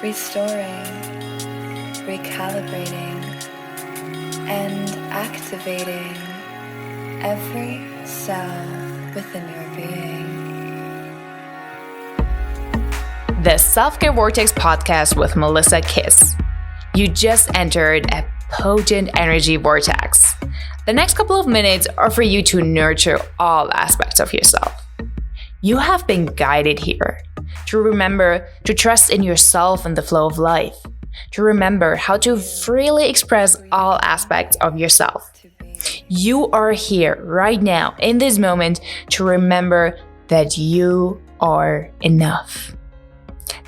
restoring, recalibrating, and activating every cell within your being. The Self-Care Vortex Podcast with Melissa Kiss. You just entered a potent energy vortex. The next couple of minutes are for you to nurture all aspects of yourself. You have been guided here to remember to trust in yourself and the flow of life, to remember how to freely express all aspects of yourself. You are here right now in this moment to remember that you are enough.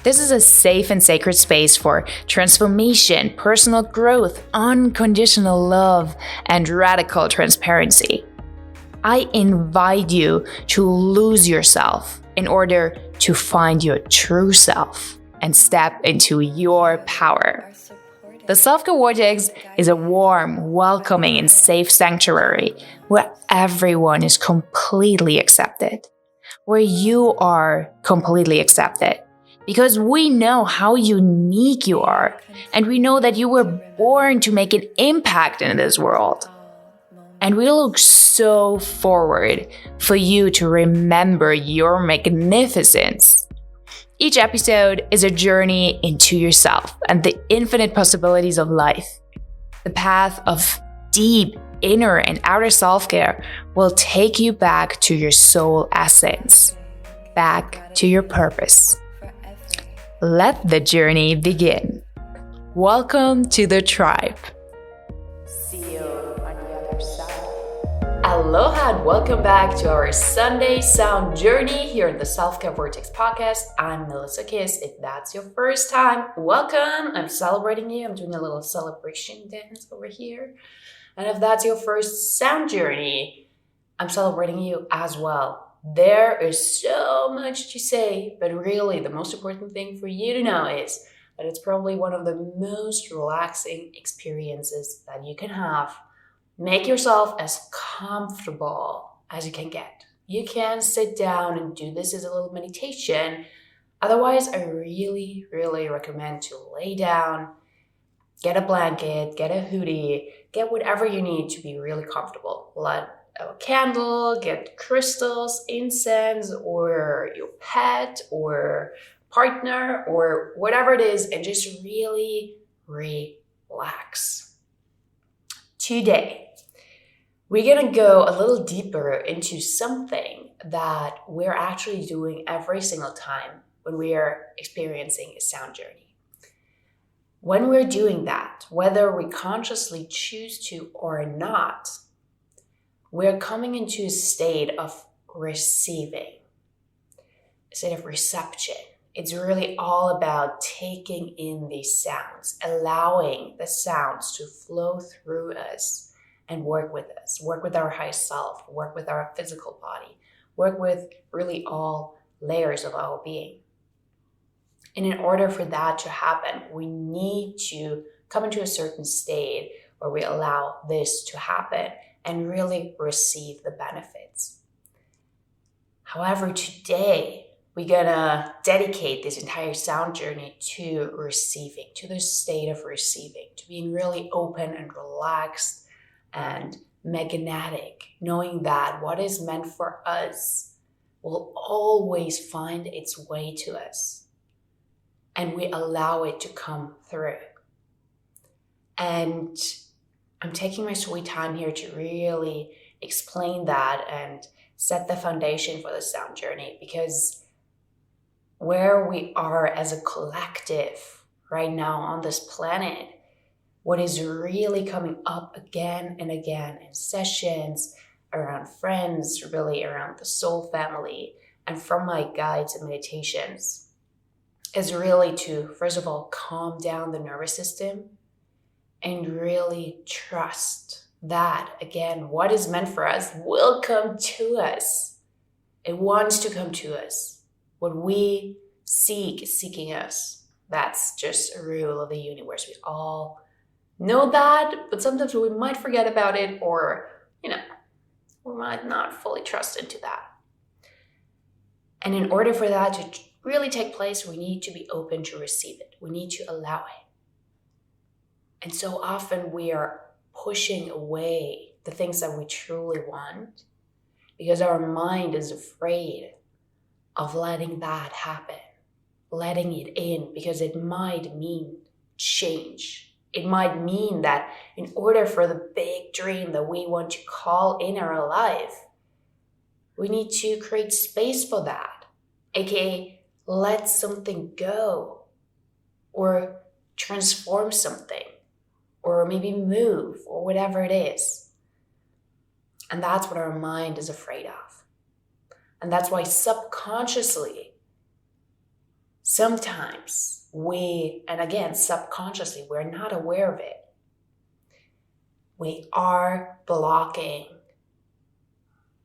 This is a safe and sacred space for transformation, personal growth, unconditional love, and radical transparency. I invite you to lose yourself in order to find your true self and step into your power. The Self-Care Vortex is a warm, welcoming, and safe sanctuary where everyone is completely accepted, where you are completely accepted. Because we know how unique you are, and we know that you were born to make an impact in this world. And we look so forward for you to remember your magnificence. Each episode is a journey into yourself and the infinite possibilities of life. The path of deep inner and outer self-care will take you back to your soul essence, back to your purpose. Let the journey begin. Welcome to the tribe. See you on the other side. Aloha and welcome back to our Sunday sound journey here in the Self-Care Vortex Podcast. I'm Melissa Kiss. If that's your first time, welcome. I'm celebrating you. I'm doing a little celebration dance over here. And if that's your first sound journey, I'm celebrating you as well. There is so much to say, but really the most important thing for you to know is that it's probably one of the most relaxing experiences that you can have. Make yourself as comfortable as you can get. You can sit down and do this as a little meditation. Otherwise, I really, really recommend to lay down, get a blanket, get a hoodie, get whatever you need to be really comfortable. Let a candle, get crystals, incense, or your pet or partner or whatever it is, and just really relax. Today, we're gonna go a little deeper into something that we're actually doing every single time when we are experiencing a sound journey. When we're doing that, whether we consciously choose to or not, we're coming into a state of receiving, a state of reception. It's really all about taking in these sounds, allowing the sounds to flow through us and work with us, work with our high self, work with our physical body, work with really all layers of our being. And in order for that to happen, we need to come into a certain state where we allow this to happen and really receive the benefits. However, today, we're gonna dedicate this entire sound journey to receiving, to the state of receiving, to being really open and relaxed and magnetic, knowing that what is meant for us will always find its way to us, and we allow it to come through. And I'm taking my sweet time here to really explain that and set the foundation for the sound journey, because where we are as a collective right now on this planet, what is really coming up again and again in sessions, around friends, really around the soul family, and from my guides and meditations, is really to, first of all, calm down the nervous system and really trust that, again, what is meant for us will come to us. It wants to come to us. What we seek is seeking us. That's just a rule of the universe. We all know that, but sometimes we might forget about it, or, we might not fully trust into that. And in order for that to really take place, we need to be open to receive it. We need to allow it. And so often we are pushing away the things that we truly want because our mind is afraid of letting that happen, letting it in, because it might mean change. It might mean that in order for the big dream that we want to call in our life, we need to create space for that, aka let something go or transform something or maybe move or whatever it is. And that's what our mind is afraid of. And that's why subconsciously, sometimes subconsciously, we're not aware of it. We are blocking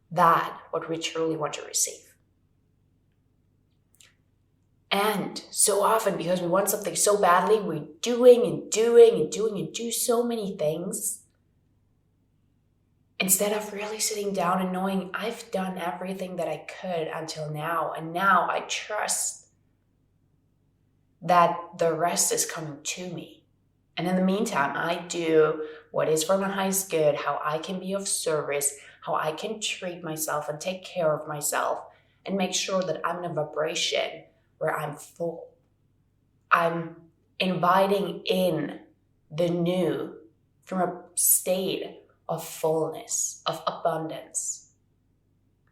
what we truly want to receive. And so often, because we want something so badly, we're doing so many things instead of really sitting down and knowing I've done everything that I could until now. And now I trust that the rest is coming to me. And in the meantime, I do what is for my highest good, how I can be of service, how I can treat myself and take care of myself and make sure that I'm in a vibration where I'm full. I'm inviting in the new from a state of fullness, of abundance.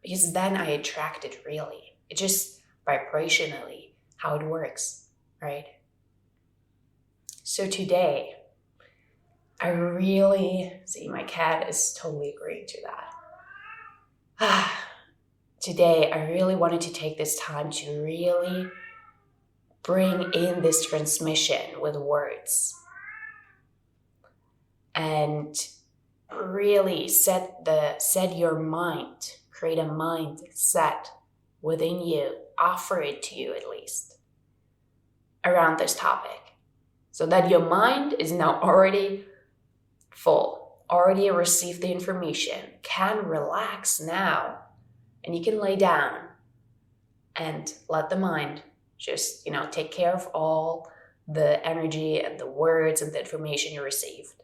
Because then I attract it really. It's just vibrationally how it works, right? So today, I really, see my cat is totally agreeing to that. Today, I really wanted to take this time to really bring in this transmission with words and really set your mind, create a mindset within you, offer it to you at least around this topic so that your mind is now already full, already received the information, can relax now, and you can lay down and let the mind just, take care of all the energy and the words and the information you received.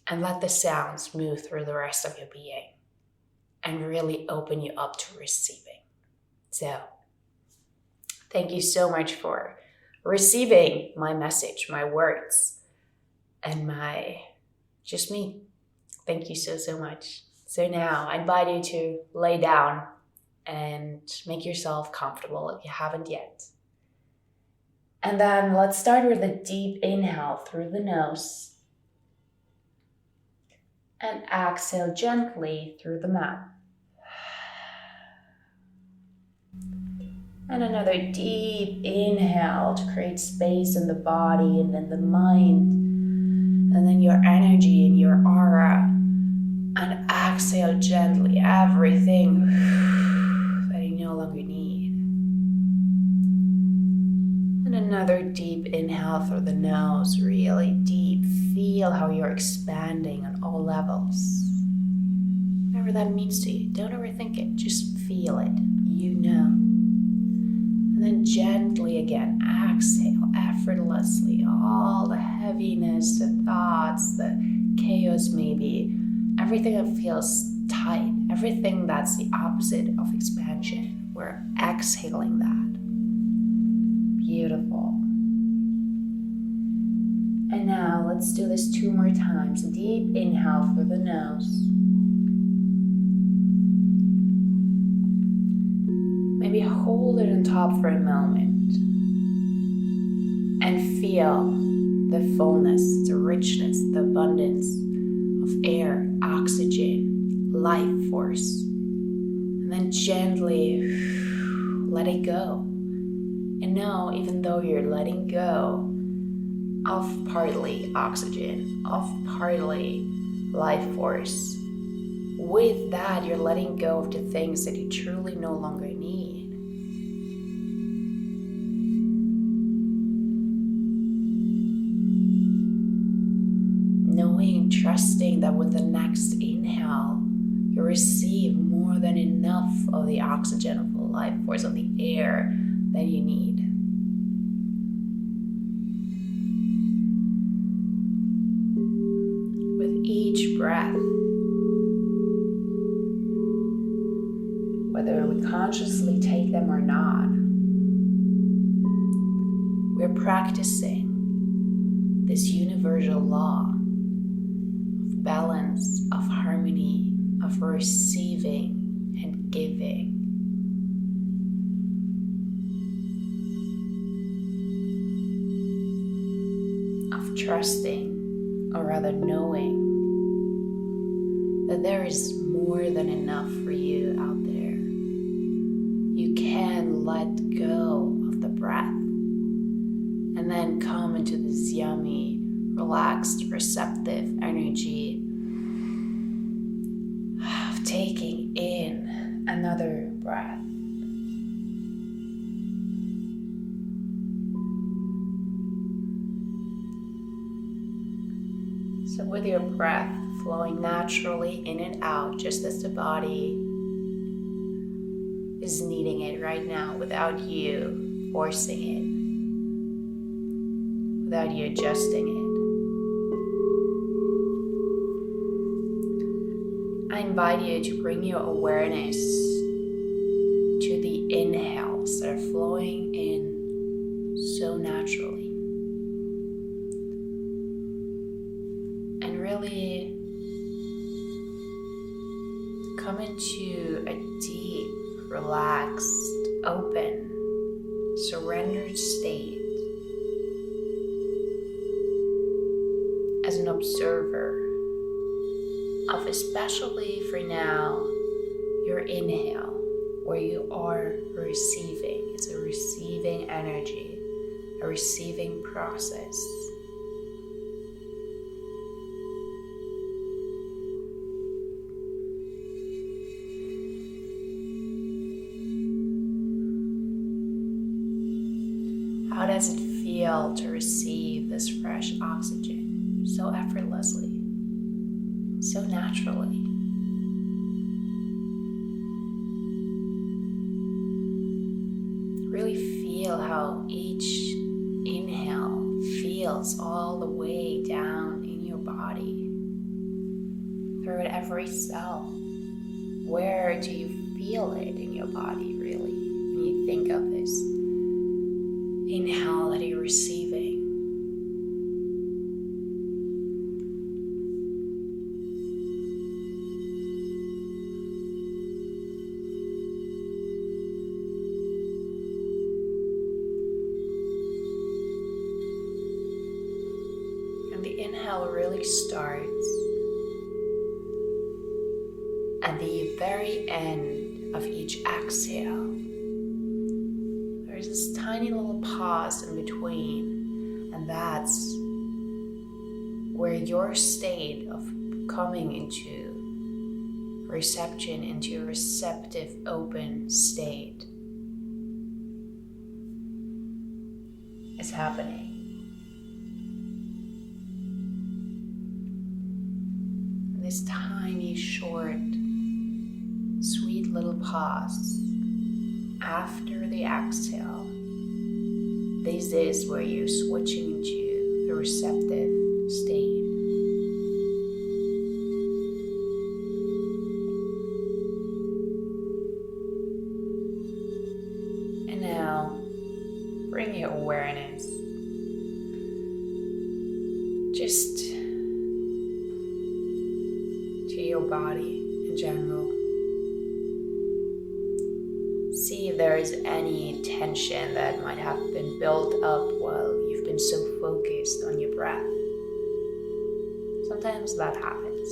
And let the sounds move through the rest of your being and really open you up to receiving. So, thank you so much for receiving my message, my words, and just me. Thank you so, so much. So now I invite you to lay down and make yourself comfortable if you haven't yet. And then let's start with a deep inhale through the nose and exhale gently through the mouth. And another deep inhale to create space in the body and in the mind, and then your energy and your aura. And exhale gently everything that you no longer need. And another deep inhale through the nose, really deep. Feel how you're expanding on all levels. Whatever that means to you, don't overthink it, just feel it, And then gently again, exhale effortlessly all the heaviness, the thoughts, the chaos maybe, everything that feels tight, everything that's the opposite of expansion. We're exhaling that. Beautiful. And now let's do this 2 more times. A deep inhale through the nose. Maybe hold it on top for a moment and feel the fullness, the richness, the abundance of air, oxygen, life force. And then gently let it go. And know, even though you're letting go of partly oxygen, of partly life force, with that, you're letting go of the things that you truly no longer need. Knowing, trusting that with the next inhale, you receive more than enough of the oxygen, of the life force, of the air, that you need. With each breath, whether we consciously take them or not, we're practicing this universal law of balance, of harmony, of receiving and giving. Of trusting, or rather knowing, that there is more than enough for you out there. You can let go of the breath and then come into this yummy, relaxed, receptive energy of taking in another breath. So with your breath flowing naturally in and out, just as the body is needing it right now, without you forcing it, without you adjusting it. I invite you to bring your awareness to the inhales that are flowing in so naturally. And really come into a deep, relaxed, open, surrendered state as an observer of, especially for now, your inhale, where you are receiving. It's a receiving energy, a receiving process. How does it feel to receive this fresh oxygen so effortlessly, so naturally? Really feel how each inhale feels all the way down in your body, through every cell. Where do you feel it in your body, really, when you think of this inhale that you're receiving? And the inhale really starts at the very end of each exhale. There's this tiny little pause in between, and that's where your state of coming into reception, into a receptive, open state is happening. This tiny, short, sweet little pause after the exhale, this is where you're switching into the receptive state. And now, bring your awareness just to your body in general. See if there is any tension that might have been built up while you've been so focused on your breath. Sometimes that happens.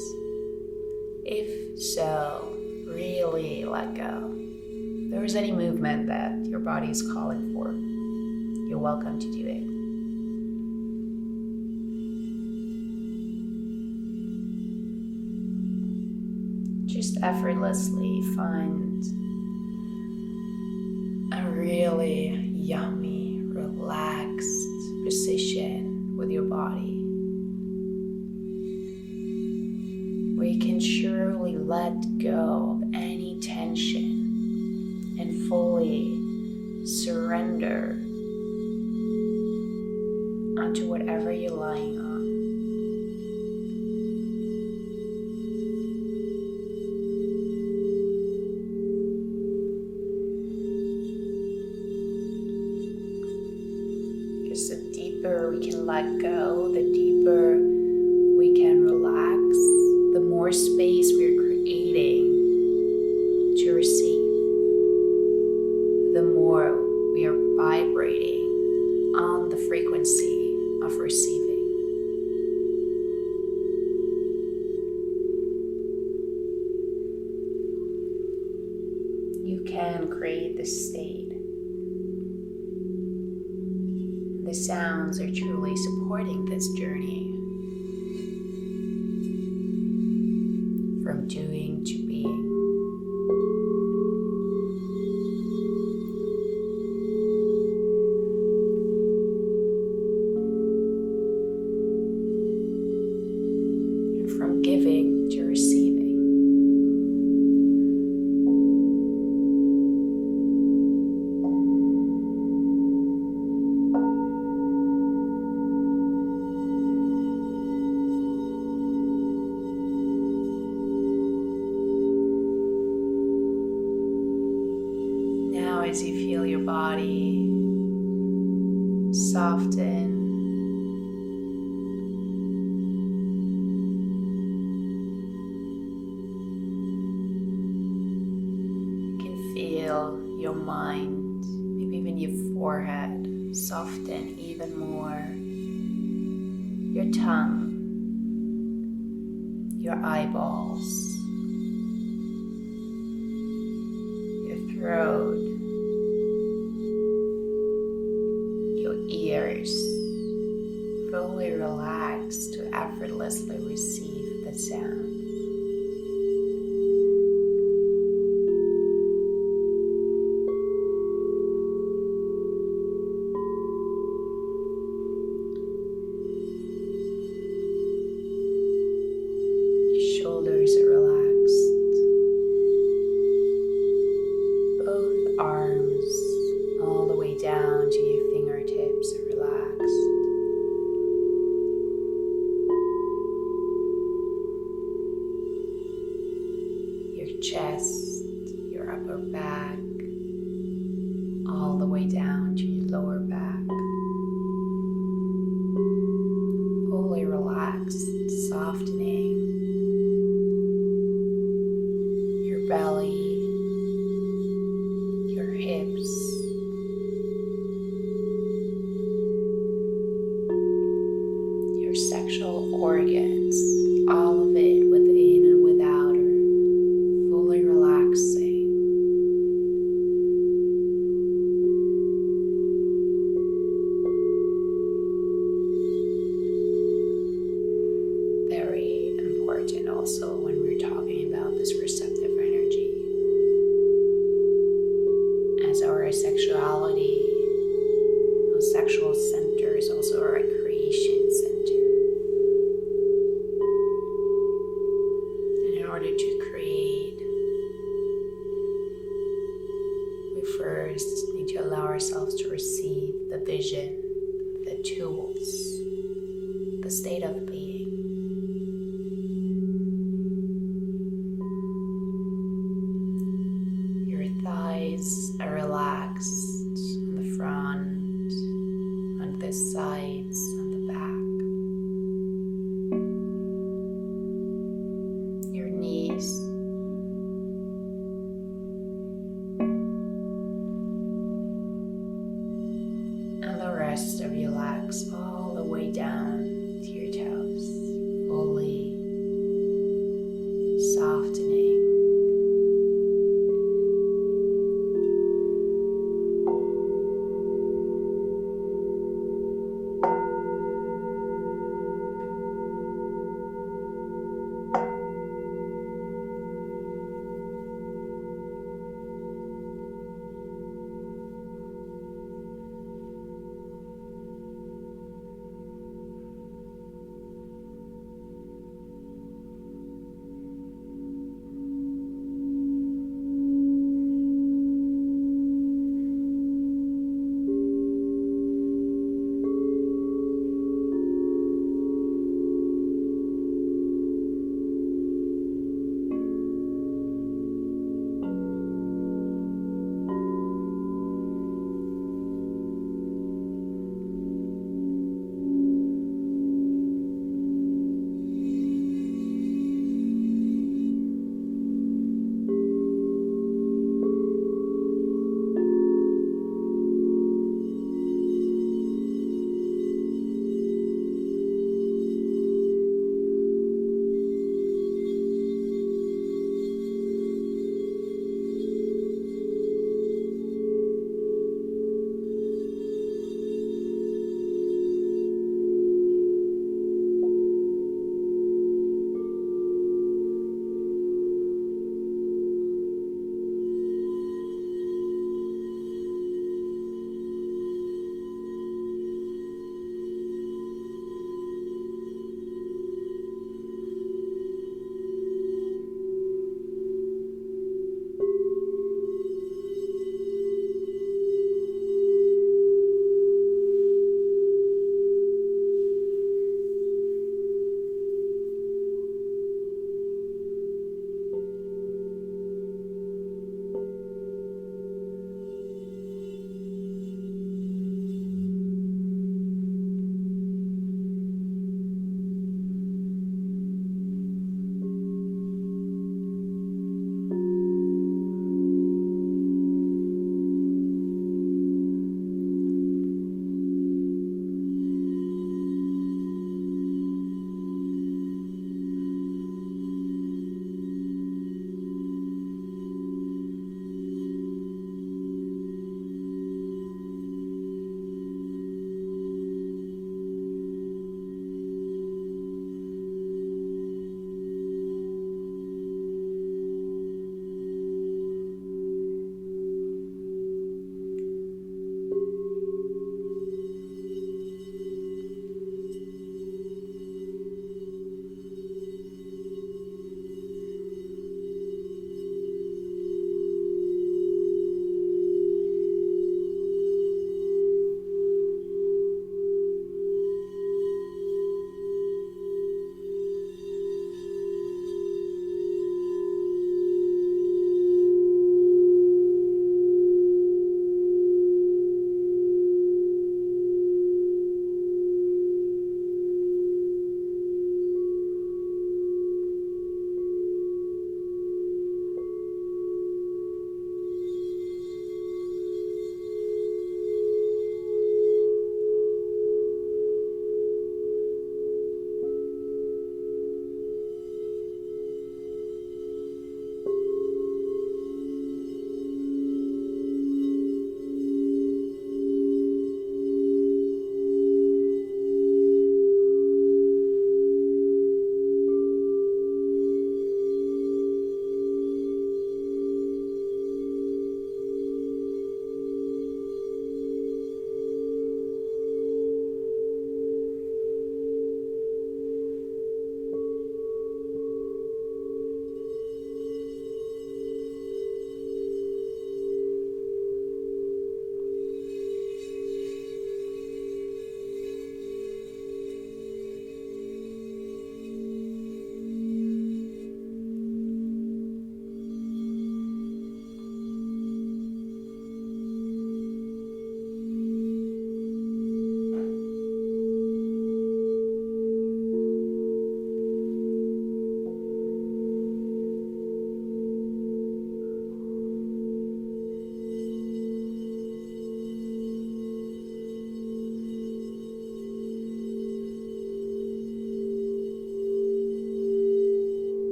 If so, really let go. If there is any movement that your body is calling for, you're welcome to do it. Just effortlessly find a really yummy, relaxed position with your body, where you can surely let go of any tension and fully surrender onto whatever you're lying on. Because the deeper we can let go, the deeper we can relax, the more space we're creating to receive, the more we are vibrating on the frequency of receiving. You can create this state. The sounds are truly supporting this journey from doing to being. And from giving to receiving. As you feel your body soften, you can feel your mind, maybe even your forehead, soften even more, your tongue, your eyeballs, your throat, ears fully relax to effortlessly receive the sound. Your shoulders are relaxed. Both arms all the way down to your fingertips are relaxed. Your chest, your upper back, all the way down to your lower back. Fully relaxed, softening your belly, your hips, your sexual organs, all of it within and without are fully relaxing. Very important also when we're talking about this receptive energy, as our sexuality, our sexual center is also our creation center. And in order to create, we first need to allow ourselves to receive the vision, the tools, the state of being. Your thighs are relaxed on the front, on the sides, on the back. Your knees, and the rest of your legs all the way down to your toes, fully softening.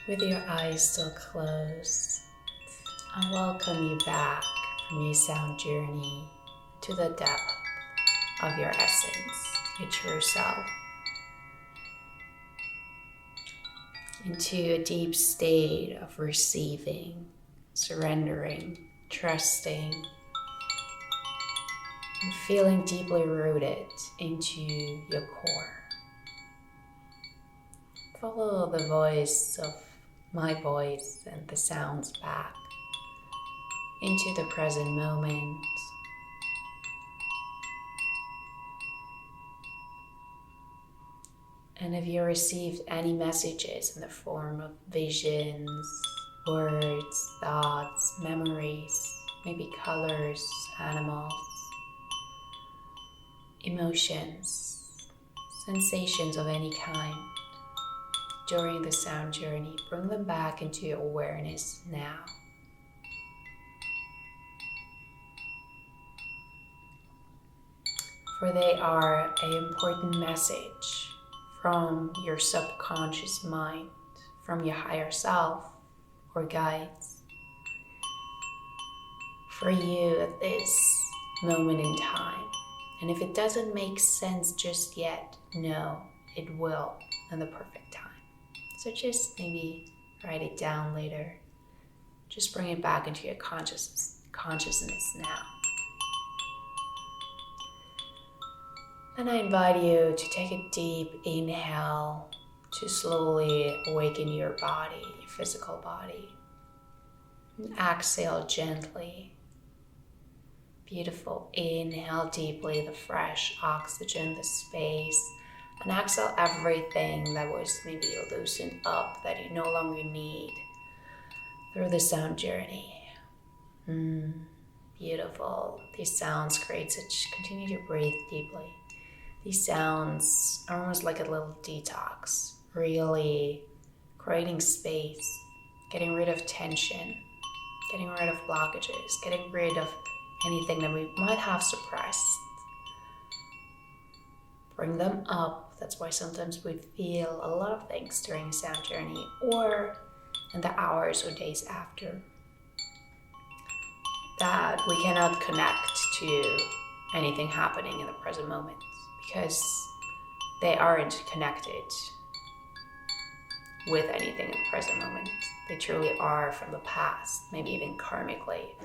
With your eyes still closed, I welcome you back from your sound journey to the depth of your essence, your true self, into a deep state of receiving, surrendering, trusting, and feeling deeply rooted into your core. Follow the voice of my voice and the sounds back into the present moment. And if you received any messages in the form of visions, words, thoughts, memories, maybe colors, animals, emotions, sensations of any kind, during the sound journey, bring them back into your awareness now. For they are an important message from your subconscious mind, from your higher self or guides, for you at this moment in time. And if it doesn't make sense just yet, know it will in the perfect time. So just maybe write it down later. Just bring it back into your consciousness now. Then I invite you to take a deep inhale to slowly awaken your body, your physical body. And exhale gently. Beautiful. Inhale deeply the fresh oxygen, the space. And exhale everything that was maybe loosened up that you no longer need through the sound journey. Beautiful. These sounds create such, continue to breathe deeply. These sounds are almost like a little detox, really creating space, getting rid of tension, getting rid of blockages, getting rid of anything that we might have suppressed. Bring them up. That's why sometimes we feel a lot of things during the sound journey or in the hours or days after, that we cannot connect to anything happening in the present moment because they aren't connected with anything in the present moment. They truly are from the past, maybe even karmically,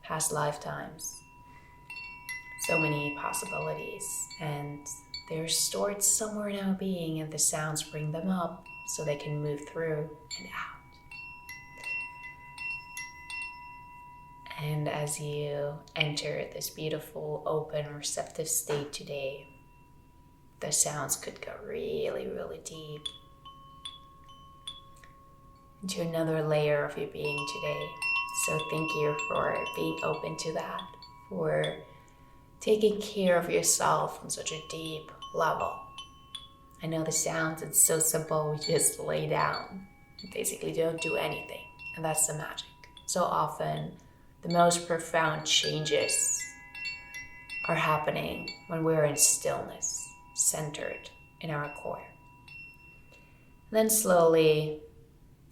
past lifetimes. So many possibilities, and they're stored somewhere in our being, and the sounds bring them up so they can move through and out. And as you enter this beautiful, open, receptive state today, the sounds could go really, really deep into another layer of your being today. So thank you for being open to that, for taking care of yourself on such a deep level. I know the sounds, it's so simple. We just lay down and basically don't do anything. And that's the magic. So often, the most profound changes are happening when we're in stillness, centered in our core. And then slowly,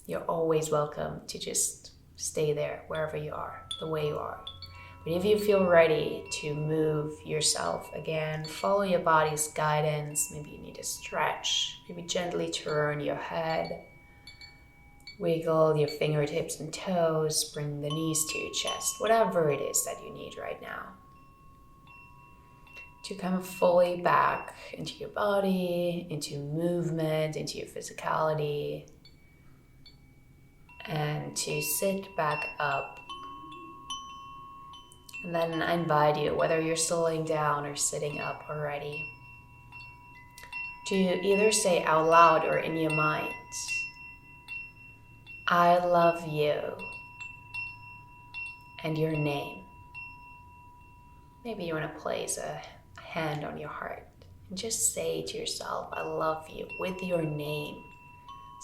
you're always welcome to just stay there wherever you are, the way you are. But if you feel ready to move yourself again, follow your body's guidance. Maybe you need to stretch, maybe gently turn your head, wiggle your fingertips and toes, bring the knees to your chest, whatever it is that you need right now. To come fully back into your body, into movement, into your physicality, and to sit back up. And then I invite you, whether you're still laying down or sitting up already, to either say out loud or in your mind, I love you, and your name. Maybe you want to place a hand on your heart and just say to yourself, I love you, with your name,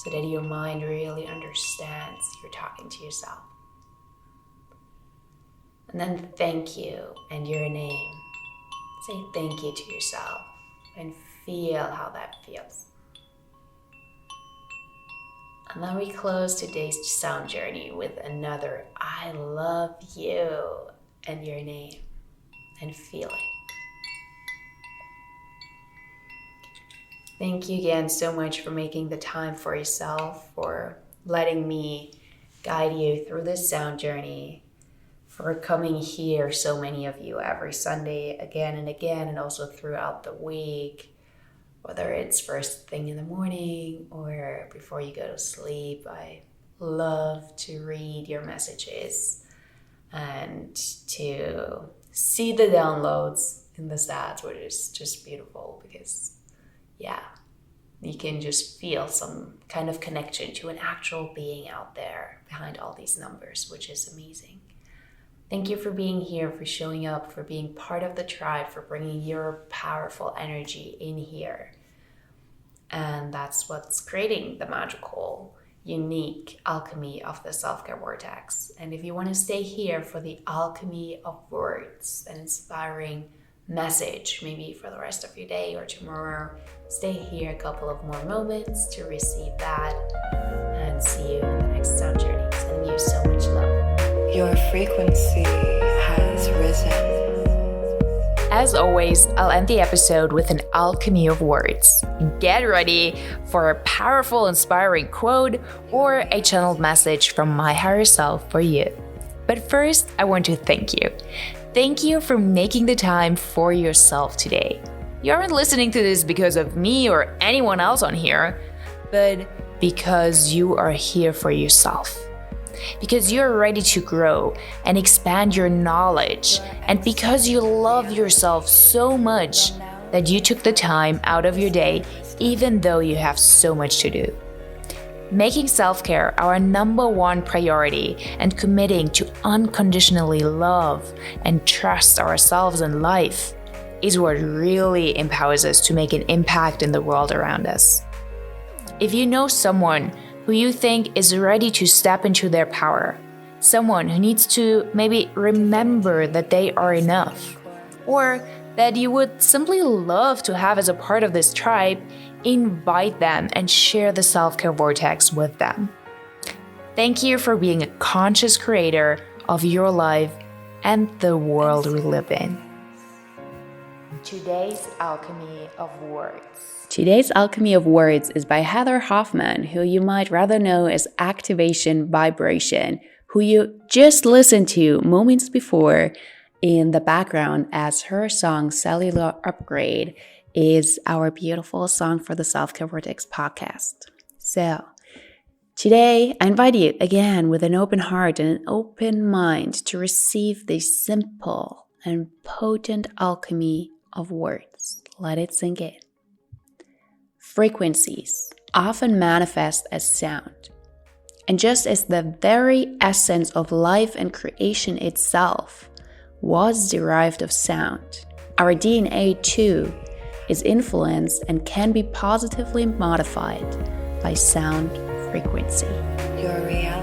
so that your mind really understands you're talking to yourself. And then thank you and your name. Say thank you to yourself and feel how that feels. And then we close today's sound journey with another I love you and your name and feel it. Thank you again so much for making the time for yourself, for letting me guide you through this sound journey, for coming here, so many of you, every Sunday again and again, and also throughout the week, whether it's first thing in the morning or before you go to sleep. I love to read your messages and to see the downloads in the stats, which is just beautiful because you can just feel some kind of connection to an actual being out there behind all these numbers, which is amazing. Thank you for being here, for showing up, for being part of the tribe, for bringing your powerful energy in here. And that's what's creating the magical, unique alchemy of the self-care vortex. And if you want to stay here for the alchemy of words, an inspiring message, maybe for the rest of your day or tomorrow, stay here a couple of more moments to receive that, and see you in the next sound journey. Sending you so much love. Your frequency has risen. As always, I'll end the episode with an alchemy of words. Get ready for a powerful, inspiring quote or a channeled message from my higher self for you. But first, I want to thank you. Thank you for making the time for yourself today. You aren't listening to this because of me or anyone else on here, but because you are here for yourself. Because you're ready to grow and expand your knowledge, and because you love yourself so much that you took the time out of your day, even though you have so much to do. Making self-care our number one priority and committing to unconditionally love and trust ourselves and life is what really empowers us to make an impact in the world around us. If you know someone who you think is ready to step into their power, someone who needs to maybe remember that they are enough, or that you would simply love to have as a part of this tribe, invite them and share the self-care vortex with them. Thank you for being a conscious creator of your life and the world we live in. Today's Alchemy of Words. Today's Alchemy of Words is by Heather Hoffman, who you might rather know as Activation Vibration, who you just listened to moments before in the background as her song Cellular Upgrade is our beautiful song for the Self-Care Vortex podcast. So today I invite you again with an open heart and an open mind to receive this simple and potent alchemy of words. Let it sink in. Frequencies often manifest as sound. And just as the very essence of life and creation itself was derived of sound, our DNA too is influenced and can be positively modified by sound frequency. Your reality